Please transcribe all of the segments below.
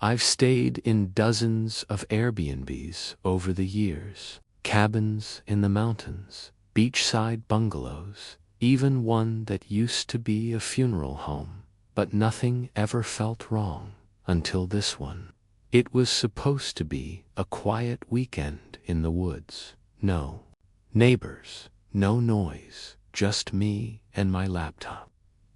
I've stayed in dozens of Airbnbs over the years, cabins in the mountains, beachside bungalows, even one that used to be a funeral home, but nothing ever felt wrong until this one. It was supposed to be a quiet weekend in the woods. No neighbors, no noise, just me and my laptop.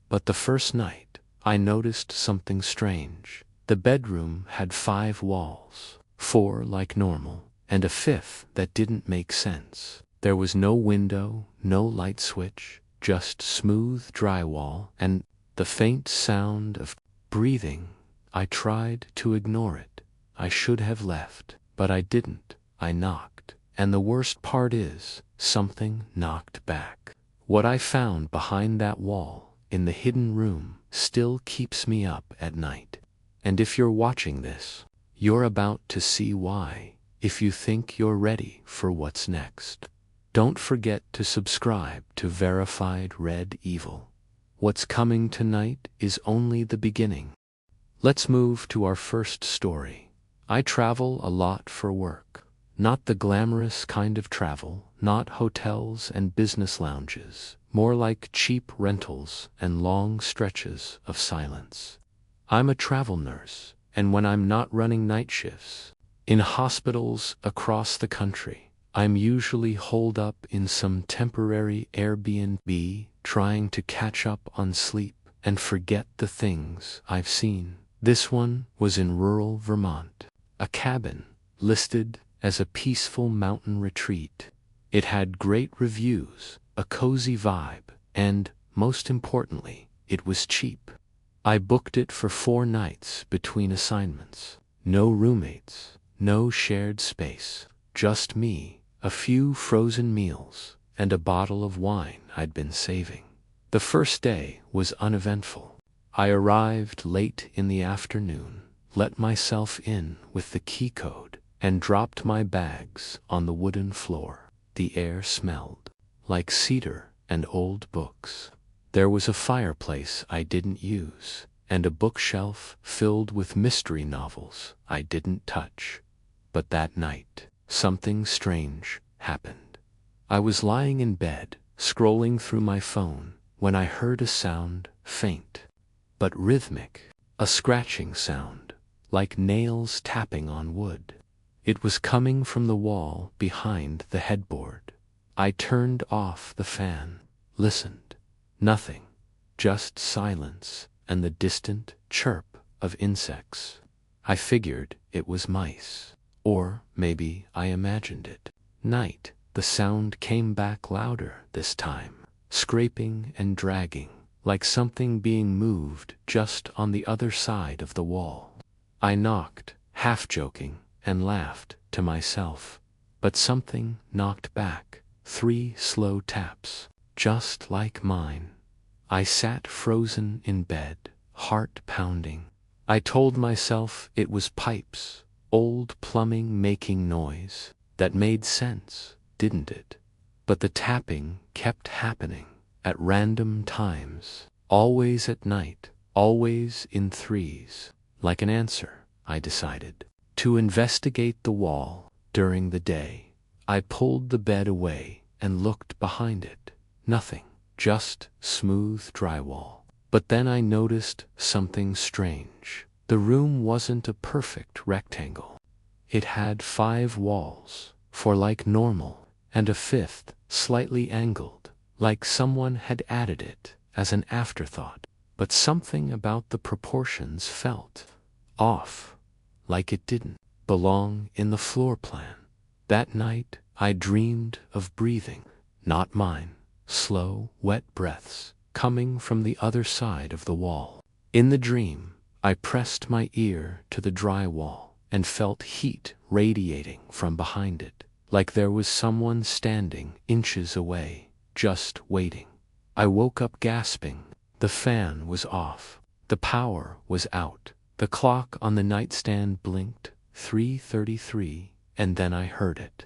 But the first night, I noticed something strange. The bedroom had 5 walls, 4 like normal, and a 5th that didn't make sense. There was no window, no light switch, just smooth drywall and the faint sound of breathing. I tried to ignore it. I should have left, but I didn't. I knocked, and the worst part is, something knocked back. What I found behind that wall, in the hidden room, still keeps me up at night. And if you're watching this, you're about to see why, if you think you're ready for what's next. Don't forget to subscribe to Verified Red Evil. What's coming tonight is only the beginning. Let's move to our first story. I travel a lot for work. Not the glamorous kind of travel, not hotels and business lounges, more like cheap rentals and long stretches of silence. I'm a travel nurse, and when I'm not running night shifts in hospitals across the country, I'm usually holed up in some temporary Airbnb trying to catch up on sleep and forget the things I've seen. This one was in rural Vermont, a cabin listed as a peaceful mountain retreat. It had great reviews, a cozy vibe, and, most importantly, it was cheap. I booked it for 4 nights between assignments. No roommates, no shared space, just me, a few frozen meals, and a bottle of wine I'd been saving. The first day was uneventful. I arrived late in the afternoon, let myself in with the key code, and dropped my bags on the wooden floor. The air smelled like cedar and old books. There was a fireplace I didn't use, and a bookshelf filled with mystery novels I didn't touch. But that night, something strange happened. I was lying in bed, scrolling through my phone, when I heard a sound, faint but rhythmic, a scratching sound, like nails tapping on wood. It was coming from the wall behind the headboard. I turned off the fan, listened. Nothing, just silence and the distant chirp of insects. I figured it was mice, or maybe I imagined it. Night, the sound came back louder this time, scraping and dragging, like something being moved just on the other side of the wall. I knocked, half joking, and laughed to myself, but something knocked back, 3 slow taps, just like mine. I sat frozen in bed, heart pounding. I told myself it was pipes, old plumbing making noise. That made sense, didn't it? But the tapping kept happening, at random times, always at night, always in 3s. Like an answer, I decided to investigate the wall. During the day, I pulled the bed away and looked behind it. Nothing, just smooth drywall. But then I noticed something strange. The room wasn't a perfect rectangle. It had 5 walls, 4 like normal, and a 5th slightly angled, like someone had added it as an afterthought. But something about the proportions felt off, like it didn't belong in the floor plan. That night, I dreamed of breathing, not mine, slow, wet breaths coming from the other side of the wall. In the dream, I pressed my ear to the drywall and felt heat radiating from behind it, like there was someone standing inches away, just waiting. I woke up gasping. The fan was off. The power was out. The clock on the nightstand blinked, 3:33, and then I heard it.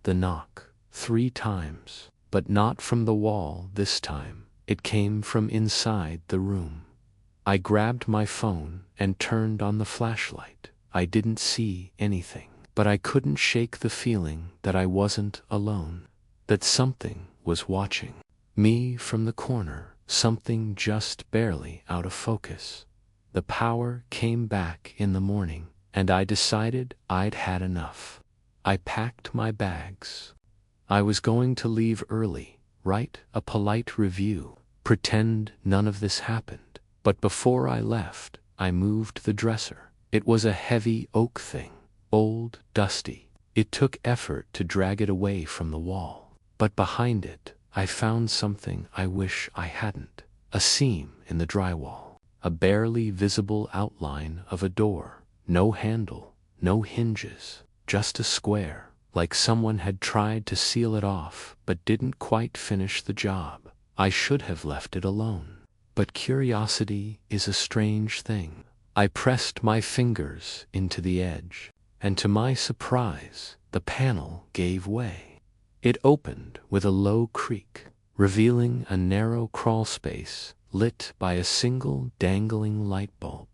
The knock, 3 times, but not from the wall this time. It came from inside the room. I grabbed my phone and turned on the flashlight. I didn't see anything, but I couldn't shake the feeling that I wasn't alone, that something was watching me from the corner, something just barely out of focus. The power came back in the morning, and I decided I'd had enough. I packed my bags. I was going to leave early, write a polite review, pretend none of this happened. But before I left, I moved the dresser. It was a heavy oak thing, old, dusty. It took effort to drag it away from the wall. But behind it, I found something I wish I hadn't. A seam in the drywall. A barely visible outline of a door. No handle, no hinges, just a square, like someone had tried to seal it off but didn't quite finish the job. I should have left it alone. But curiosity is a strange thing. I pressed my fingers into the edge, and to my surprise, the panel gave way. It opened with a low creak, revealing a narrow crawl space lit by a single dangling light bulb.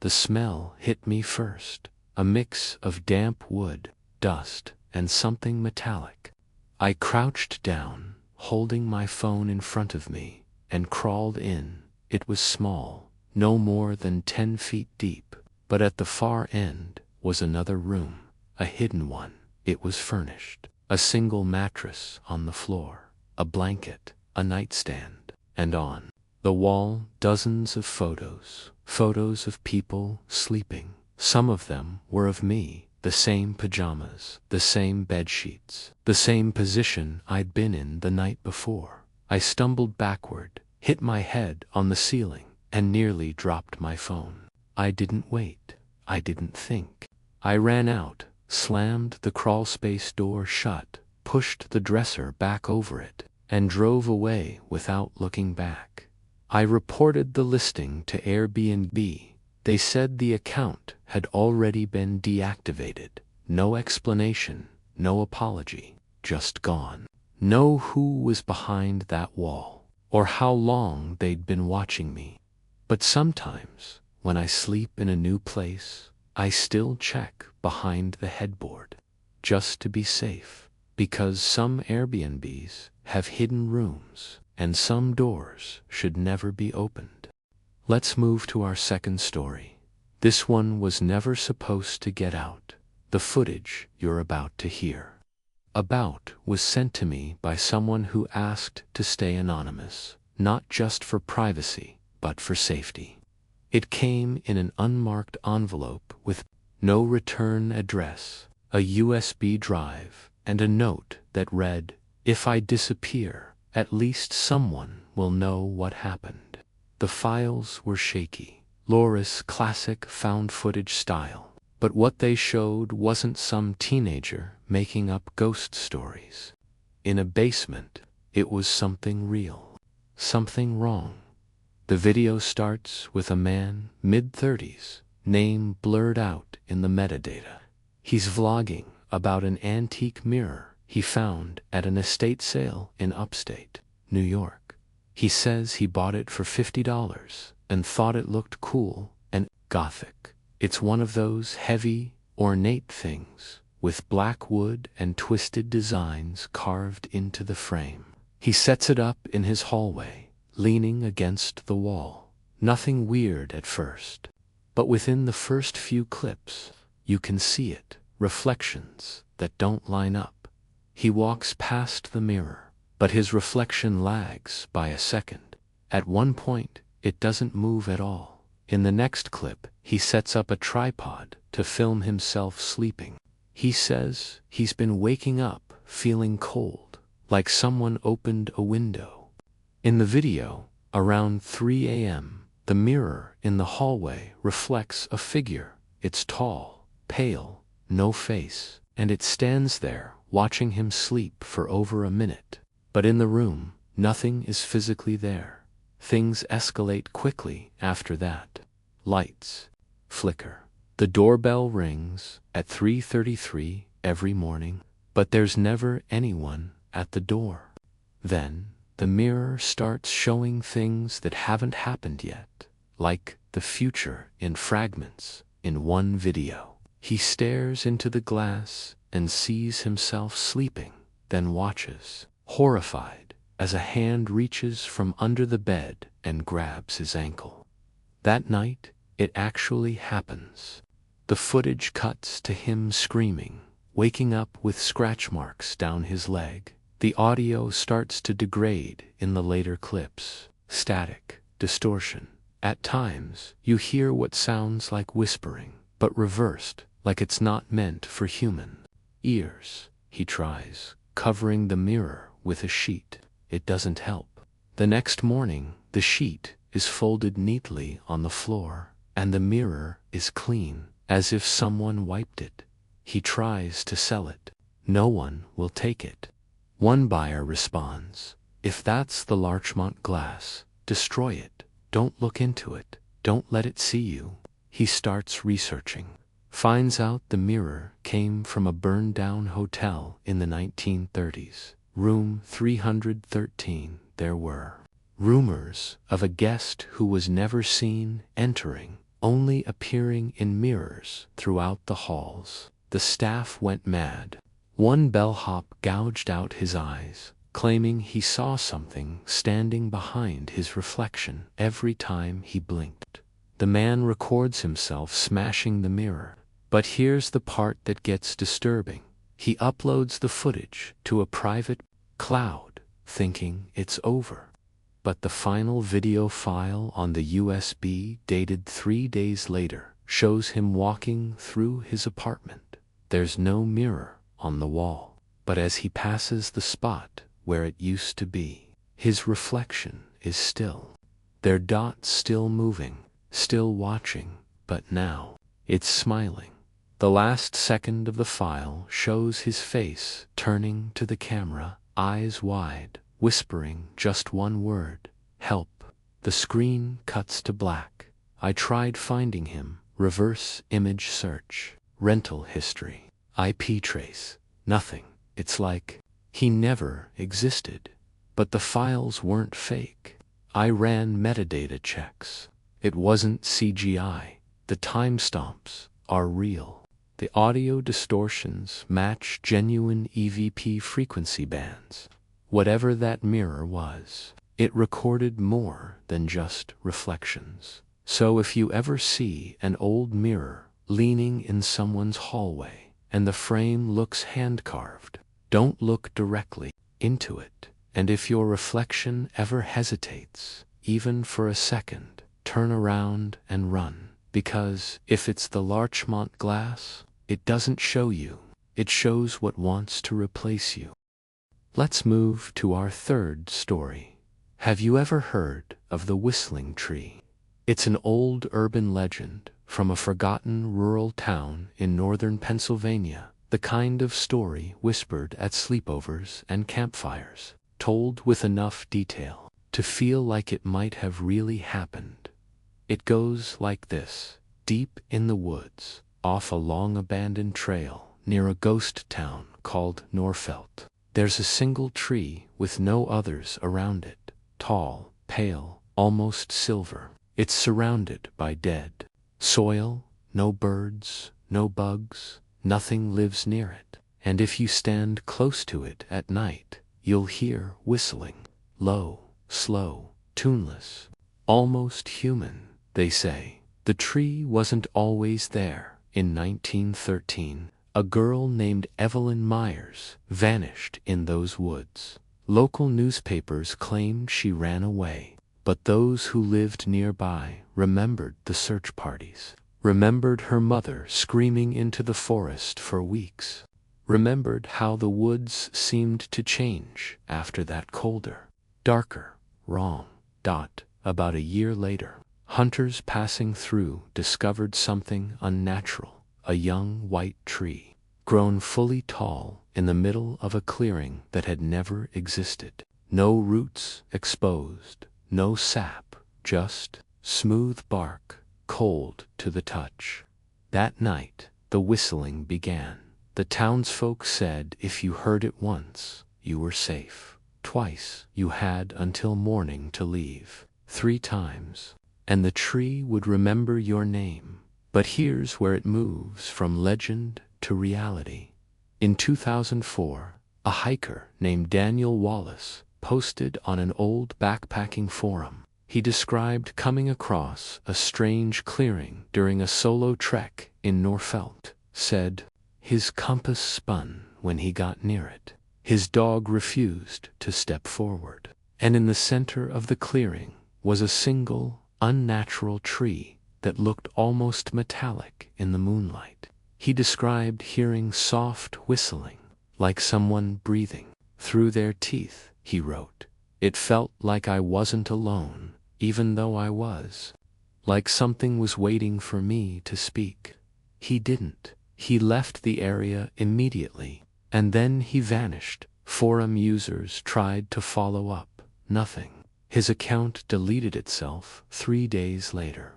The smell hit me first, a mix of damp wood, dust, and something metallic. I crouched down, holding my phone in front of me, and crawled in. It was small, no more than 10 feet deep, but at the far end was another room, a hidden one. It was furnished. A single mattress on the floor, a blanket, a nightstand, and on the wall dozens of photos of people sleeping. Some of them were of me, the same pajamas, the same bed sheets, the same position I'd been in the night before. I stumbled backward, hit my head on the ceiling, and nearly dropped my phone. I didn't wait. I didn't think. I ran out, slammed the crawlspace door shut, pushed the dresser back over it, and drove away without looking back. I reported the listing to Airbnb. They said the account had already been deactivated. No explanation, no apology, just gone. Know who was behind that wall, or how long they'd been watching me. But sometimes, when I sleep in a new place, I still check behind the headboard, just to be safe, because some Airbnbs have hidden rooms, and some doors should never be opened. Let's move to our second story. This one was never supposed to get out. The footage you're about to hear was sent to me by someone who asked to stay anonymous, not just for privacy, but for safety. It came in an unmarked envelope with no return address, a USB drive, and a note that read, "If I disappear, at least someone will know what happened." The files were shaky, Laura's classic found footage style, but what they showed wasn't some teenager making up ghost stories. In a basement, it was something real, something wrong. The video starts with a man, mid-30s, name blurred out in the metadata. He's vlogging about an antique mirror he found at an estate sale in upstate New York. He says he bought it for $50 and thought it looked cool and gothic. It's one of those heavy, ornate things with black wood and twisted designs carved into the frame. He sets it up in his hallway, leaning against the wall. Nothing weird at first, but within the first few clips, you can see it, reflections that don't line up. He walks past the mirror, but his reflection lags by a second. At one point, it doesn't move at all. In the next clip, he sets up a tripod to film himself sleeping. He says he's been waking up feeling cold, like someone opened a window. In the video, around 3 a.m., the mirror in the hallway reflects a figure. It's tall, pale, no face, and it stands there watching him sleep for over a minute. But in the room, nothing is physically there. Things escalate quickly after that. Lights flicker. The doorbell rings at 3:33 every morning, but there's never anyone at the door. Then, the mirror starts showing things that haven't happened yet, like the future in fragments in one video. He stares into the glass and sees himself sleeping, then watches, horrified, as a hand reaches from under the bed and grabs his ankle. That night, it actually happens. The footage cuts to him screaming, waking up with scratch marks down his leg. The audio starts to degrade in the later clips. Static, distortion. At times, you hear what sounds like whispering, but reversed, like it's not meant for human ears. He tries, covering the mirror with a sheet. It doesn't help. The next morning, the sheet is folded neatly on the floor, and the mirror is clean, as if someone wiped it. He tries to sell it. No one will take it. One buyer responds, "If that's the Larchmont glass, destroy it. Don't look into it. Don't let it see you." He starts researching. Finds out the mirror came from a burned-down hotel in the 1930s. Room 313. There were rumors of a guest who was never seen entering, only appearing in mirrors throughout the halls. The staff went mad. One bellhop gouged out his eyes, claiming he saw something standing behind his reflection every time he blinked. The man records himself smashing the mirror. But here's the part that gets disturbing. He uploads the footage to a private cloud, thinking it's over. But the final video file on the USB, dated 3 days later, shows him walking through his apartment. There's no mirror on the wall, but as he passes the spot where it used to be, his reflection is still. Their dot's still moving, still watching, but now it's smiling. The last second of the file shows his face turning to the camera, eyes wide, whispering just one word: "Help." The screen cuts to black. I tried finding him. Reverse image search. Rental history. IP trace. Nothing. It's like he never existed. But the files weren't fake. I ran metadata checks. It wasn't CGI. The timestamps are real. The audio distortions match genuine EVP frequency bands. Whatever that mirror was, it recorded more than just reflections. So if you ever see an old mirror leaning in someone's hallway and the frame looks hand-carved, don't look directly into it. And if your reflection ever hesitates, even for a second, turn around and run. Because if it's the Larchmont glass, it doesn't show you. It shows what wants to replace you. Let's move to our third story. Have you ever heard of the whistling tree? It's an old urban legend from a forgotten rural town in northern Pennsylvania, the kind of story whispered at sleepovers and campfires, told with enough detail to feel like it might have really happened. It goes like this. Deep in the woods, off a long abandoned trail near a ghost town called Norfelt, there's a single tree with no others around it. Tall, pale, almost silver. It's surrounded by dead soil, no birds, no bugs, nothing lives near it. And if you stand close to it at night, you'll hear whistling. Low, slow, tuneless, almost human, they say. The tree wasn't always there. In 1913, a girl named Evelyn Myers vanished in those woods. Local newspapers claimed she ran away, but those who lived nearby remembered the search parties, remembered her mother screaming into the forest for weeks, remembered how the woods seemed to change after that colder, darker, wrong. About a year later, hunters passing through discovered something unnatural, a young white tree, grown fully tall in the middle of a clearing that had never existed. No roots exposed, no sap, just smooth bark, cold to the touch. That night, the whistling began. The townsfolk said if you heard it once, you were safe. Twice, you had until morning to leave. 3 times, and the tree would remember your name. But here's where it moves from legend to reality. In 2004, a hiker named Daniel Wallace posted on an old backpacking forum. He described coming across a strange clearing during a solo trek in Norfolk. Said, his compass spun when he got near it. His dog refused to step forward. And in the center of the clearing was a single, unnatural tree that looked almost metallic in the moonlight. He described hearing soft whistling, like someone breathing through their teeth, he wrote. It felt like I wasn't alone, even though I was. Like something was waiting for me to speak. He didn't. He left the area immediately, and then he vanished. Forum users tried to follow up. Nothing. His account deleted itself 3 days later.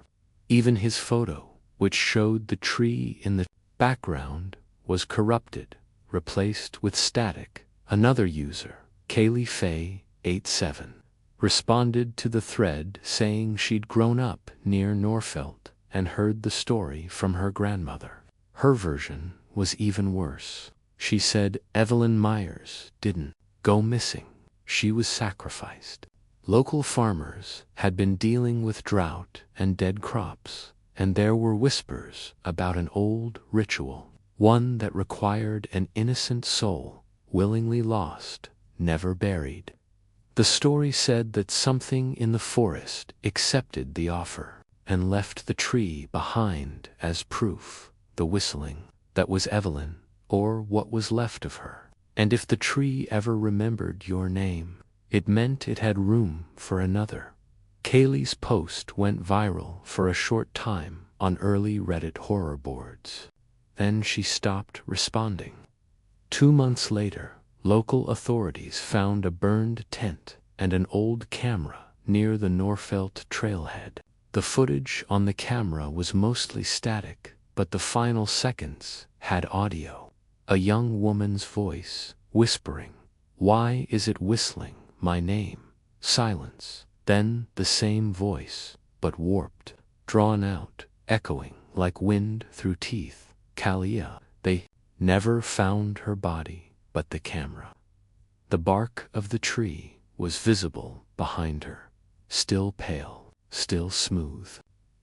Even his photo, which showed the tree in the background, was corrupted, replaced with static. Another user, Kaylee Faye 87, responded to the thread saying she'd grown up near Norfolk and heard the story from her grandmother. Her version was even worse. She said Evelyn Myers didn't go missing. She was sacrificed. Local farmers had been dealing with drought and dead crops, and there were whispers about an old ritual, one that required an innocent soul, willingly lost, never buried. The story said that something in the forest accepted the offer and left the tree behind as proof. The whistling, that was Evelyn, or what was left of her. And if the tree ever remembered your name, it meant it had room for another. Kaylee's post went viral for a short time on early Reddit horror boards. Then she stopped responding. 2 months later, local authorities found a burned tent and an old camera near the Norfolk trailhead. The footage on the camera was mostly static, but the final seconds had audio. A young woman's voice, whispering, "Why is it whistling my name?" Silence. Then the same voice, but warped, drawn out, echoing like wind through teeth. Kalia. They never found her body, but the camera. The bark of the tree was visible behind her, still pale, still smooth.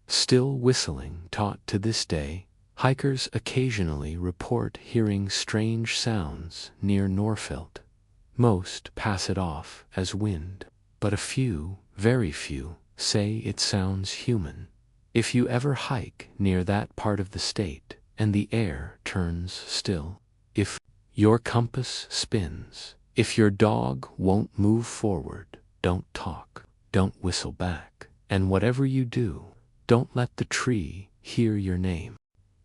Still whistling. Taught to this day, hikers occasionally report hearing strange sounds near Norfolk. Most pass it off as wind, but a few, very few, say it sounds human. If you ever hike near that part of the state and the air turns still, if your compass spins, if your dog won't move forward, don't talk, don't whistle back, and whatever you do, don't let the tree hear your name.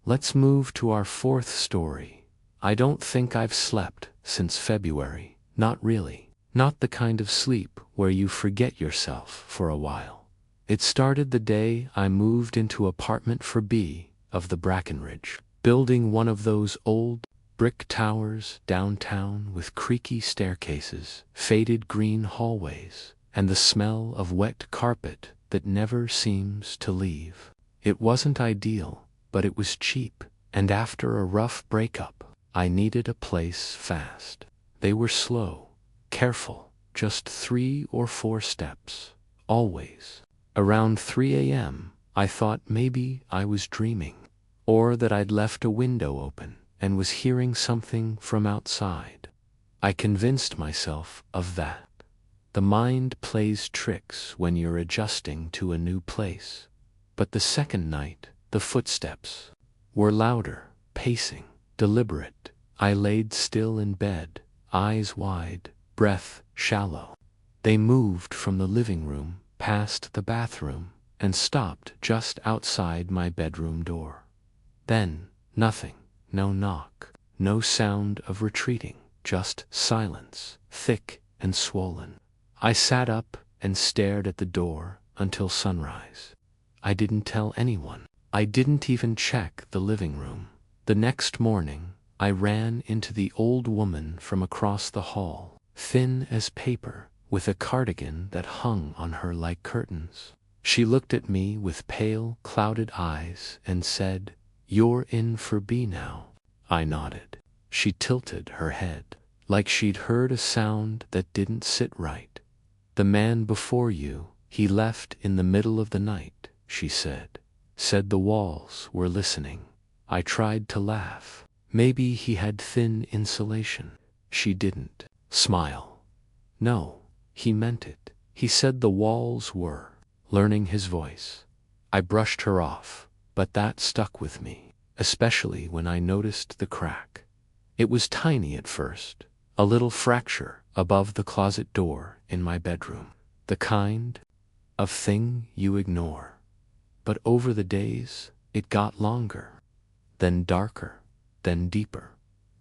Let's move to our fourth story. I don't think I've slept since February. Not really. Not the kind of sleep where you forget yourself for a while. It started the day I moved into apartment for B of the Brackenridge, building one of those old brick towers downtown with creaky staircases, faded green hallways, and the smell of wet carpet that never seems to leave. It wasn't ideal, but it was cheap, and after a rough breakup, I needed a place fast. They were slow, careful, just 3 or 4 steps, always. Around 3 a.m., I thought maybe I was dreaming, or that I'd left a window open and was hearing something from outside. I convinced myself of that. The mind plays tricks when you're adjusting to a new place. But the second night, the footsteps were louder, pacing, deliberate. I laid still in bed, eyes wide, breath shallow. They moved from the living room, past the bathroom, and stopped just outside my bedroom door. Then, nothing, no knock, no sound of retreating, just silence, thick and swollen. I sat up and stared at the door until sunrise. I didn't tell anyone. I didn't even check the living room. The next morning, I ran into the old woman from across the hall, thin as paper, with a cardigan that hung on her like curtains. She looked at me with pale, clouded eyes and said, "You're in for B now." I nodded. She tilted her head, like she'd heard a sound that didn't sit right. "The man before you, he left in the middle of the night," she said. "Said the walls were listening." I tried to laugh. Maybe he had thin insulation. She didn't smile. "No, he meant it. He said the walls were," learning his voice. I brushed her off, but that stuck with me, especially when I noticed the crack. It was tiny at first, a little fracture above the closet door in my bedroom. The kind of thing you ignore. But over the days, it got longer, then darker, then deeper.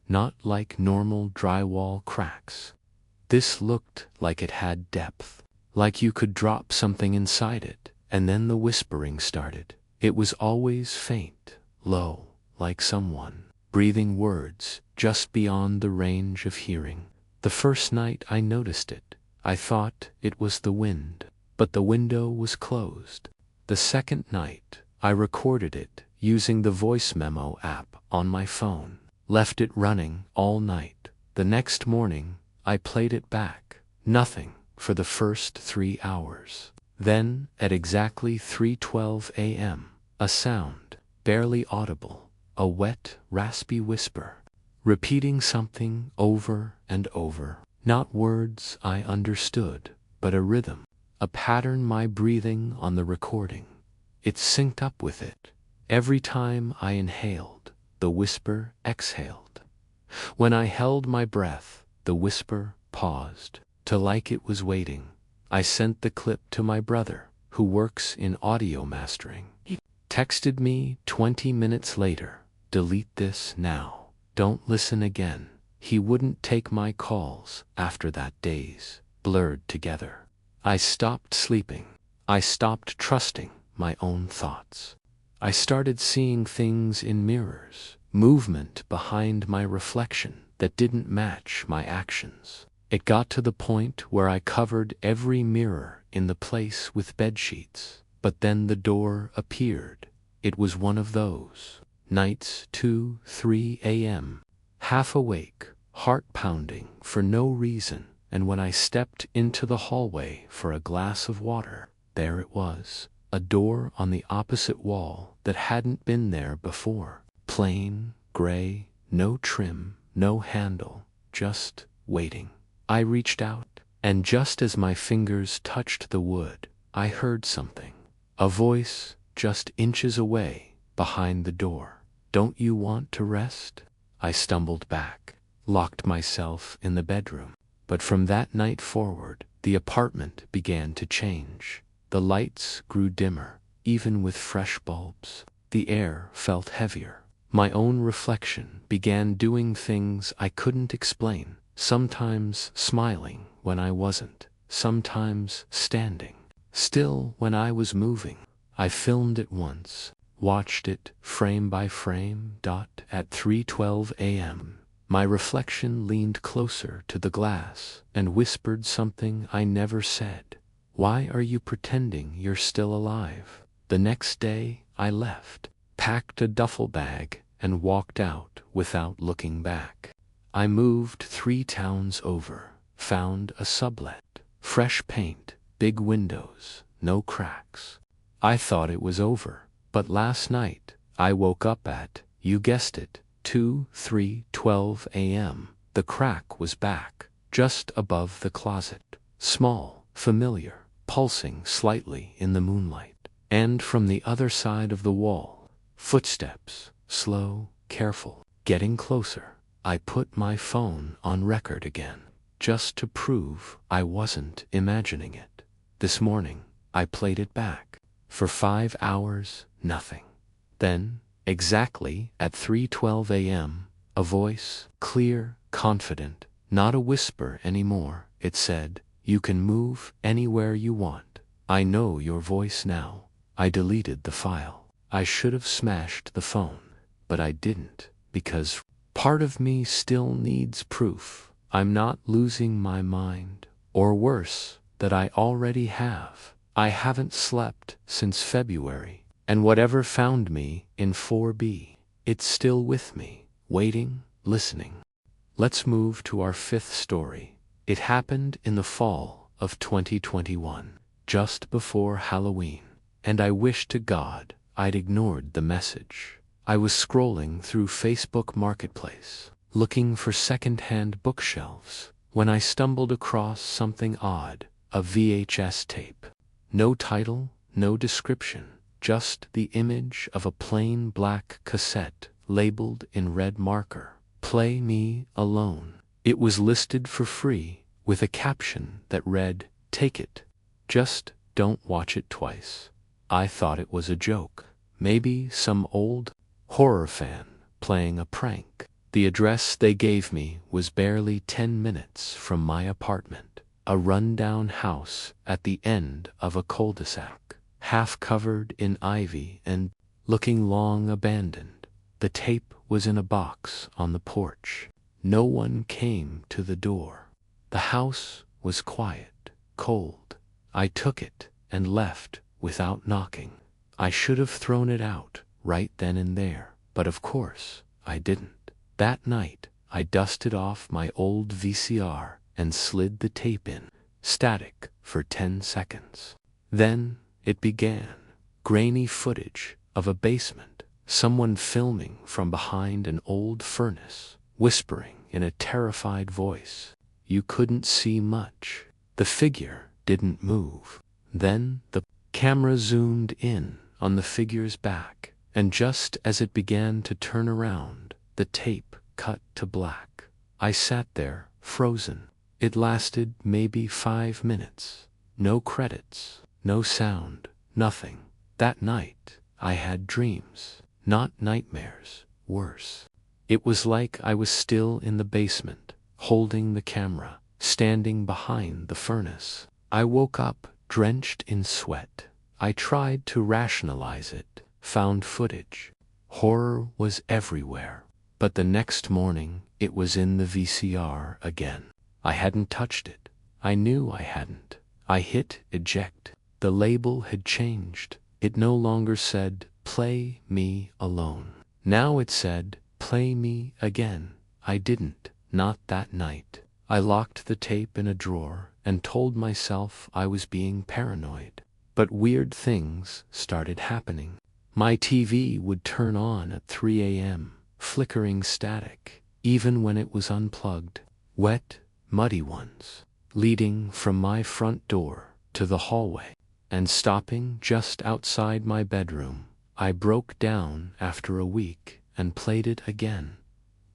Not like normal drywall cracks. This looked like it had depth, like you could drop something inside it, and then the whispering started. It was always faint, low, like someone breathing words just beyond the range of hearing. The first night I noticed it, I thought it was the wind, but the window was closed. The second night, I recorded it using the voice memo app on my phone, left it running all night. The next morning, I played it back. Nothing for the first 3 hours. Then, at exactly 3:12 a.m., a sound, barely audible, a wet, raspy whisper, repeating something over and over. Not words I understood, but a rhythm, a pattern my breathing on the recording. It synced up with it. Every time I inhaled, the whisper exhaled. When I held my breath, the whisper paused, to like it was waiting. I sent the clip to my brother, who works in audio mastering. He texted me 20 minutes later, "Delete this now. Don't listen again." He wouldn't take my calls after that. Days blurred together. I stopped sleeping. I stopped trusting my own thoughts. I started seeing things in mirrors, movement behind my reflection that didn't match my actions. It got to the point where I covered every mirror in the place with bedsheets. But then the door appeared. It was one of those nights 2, 3 a.m. Half awake, heart pounding for no reason, and when I stepped into the hallway for a glass of water, there it was, a door on the opposite wall that hadn't been there before. Plain, gray, no trim, no handle, just waiting. I reached out, and just as my fingers touched the wood, I heard something. A voice just inches away, behind the door. "Don't you want to rest?" I stumbled back, locked myself in the bedroom. But from that night forward, the apartment began to change. The lights grew dimmer, even with fresh bulbs. The air felt heavier. My own reflection began doing things I couldn't explain, sometimes smiling when I wasn't, sometimes standing still when I was moving. I filmed it once, watched it frame by frame. At 3:12 a.m., my reflection leaned closer to the glass and whispered something I never said. "Why are you pretending you're still alive?" The next day, I left, packed a duffel bag, and walked out without looking back. I moved 3 towns over, found a sublet, fresh paint, big windows, no cracks. I thought it was over, but last night, I woke up at, you guessed it, 3:12 a.m. The crack was back, just above the closet, small, familiar, pulsing slightly in the moonlight. And from the other side of the wall, footsteps, slow, careful, getting closer. I put my phone on record again, just to prove I wasn't imagining it. This morning, I played it back. For 5 hours, nothing. Then, exactly at 3:12 a.m., a voice, clear, confident, not a whisper anymore, it said, "You can move anywhere you want." I know your voice now. I deleted the file. I should have smashed the phone, but I didn't, because part of me still needs proof I'm not losing my mind, or worse, that I already have. I haven't slept since February, and whatever found me in 4B, it's still with me, waiting, listening. Let's move to our fifth story. It happened in the fall of 2021, just before Halloween, and I wish to God I'd ignored the message. I was scrolling through Facebook Marketplace, looking for second-hand bookshelves, when I stumbled across something odd, a VHS tape. No title, no description, just the image of a plain black cassette labeled in red marker, "Play Me Alone." It was listed for free with a caption that read, "Take it. Just don't watch it twice." I thought it was a joke, maybe some old horror fan playing a prank. The address they gave me was barely 10 minutes from my apartment, a rundown house at the end of a cul-de-sac, half covered in ivy and looking long abandoned. The tape was in a box on the porch. No one came to the door. The house was quiet, cold. I took it and left without knocking. I should have thrown it out right then and there, but of course I didn't. That night, I dusted off my old VCR and slid the tape in, static for 10 seconds. Then it began. Grainy footage of a basement, someone filming from behind an old furnace, whispering in a terrified voice. You couldn't see much. The figure didn't move. Then the camera zoomed in on the figure's back, and just as it began to turn around, the tape cut to black. I sat there, frozen. It lasted maybe 5 minutes. No credits, no sound, nothing. That night, I had dreams. Not nightmares, worse. It was like I was still in the basement, holding the camera, standing behind the furnace. I woke up drenched in sweat. I tried to rationalize it, found footage. Horror was everywhere. But the next morning, it was in the VCR again. I hadn't touched it. I knew I hadn't. I hit eject. The label had changed. It no longer said, "Play Me Alone." Now it said, "Play Me Again." I didn't, not that night. I locked the tape in a drawer and told myself I was being paranoid. But weird things started happening. My TV would turn on at 3 a.m., flickering static, even when it was unplugged. Wet, muddy ones, leading from my front door to the hallway, and stopping just outside my bedroom. I broke down after a week and played it again.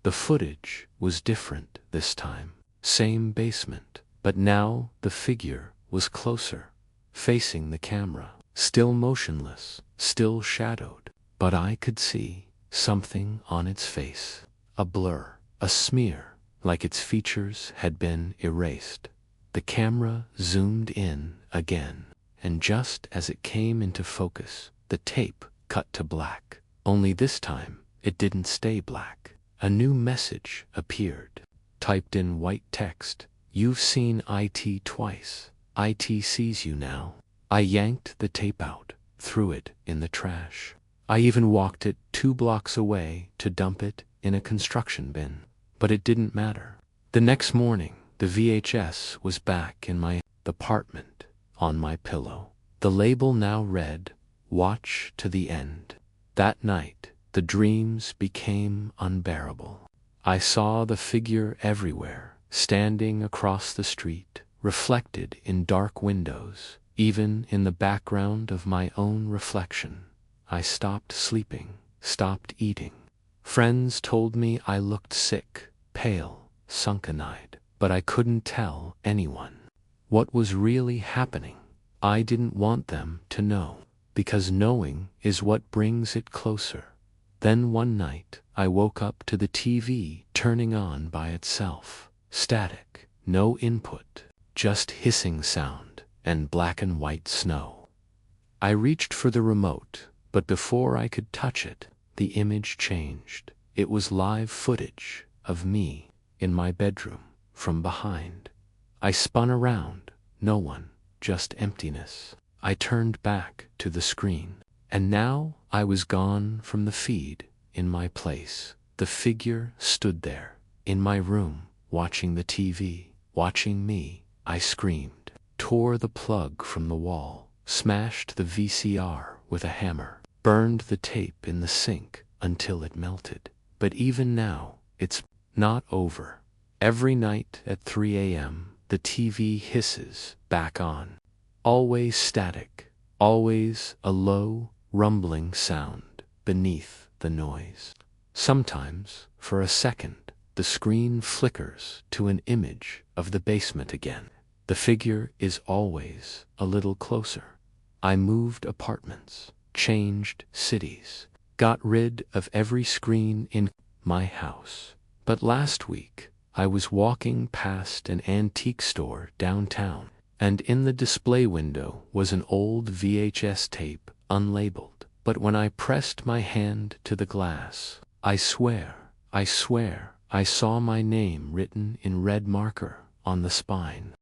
The footage was different this time. Same basement, but now the figure was closer, facing the camera, still motionless, still shadowed. But I could see something on its face, a blur, a smear, like its features had been erased. The camera zoomed in again, and just as it came into focus, the tape cut to black. Only this time, it didn't stay black. A new message appeared, typed in white text. "You've seen IT twice. IT sees you now." I yanked the tape out, threw it in the trash. I even walked it 2 blocks away to dump it in a construction bin. But it didn't matter. The next morning, the VHS was back in my apartment, on my pillow. The label now read, "Watch to the end." That night, the dreams became unbearable. I saw the figure everywhere, standing across the street, reflected in dark windows, even in the background of my own reflection. I stopped sleeping, stopped eating. Friends told me I looked sick, pale, sunken-eyed, but I couldn't tell anyone what was really happening. I didn't want them to know, because knowing is what brings it closer. Then one night, I woke up to the TV turning on by itself. Static, no input, just hissing sound and black and white snow. I reached for the remote, but before I could touch it, the image changed. It was live footage of me in my bedroom from behind. I spun around, no one, just emptiness. I turned back to the screen. And now I was gone from the feed. In my place, the figure stood there, in my room, watching the TV, watching me. I screamed, tore the plug from the wall, smashed the VCR with a hammer, burned the tape in the sink until it melted. But even now, it's not over. Every night at 3 a.m., the TV hisses back on. Always static, always a low, rumbling sound beneath the noise. Sometimes, for a second, the screen flickers to an image of the basement again. The figure is always a little closer. I moved apartments, changed cities, got rid of every screen in my house. But last week, I was walking past an antique store downtown, and in the display window was an old VHS tape, unlabeled. But when I pressed my hand to the glass, I swear, I saw my name written in red marker on the spine.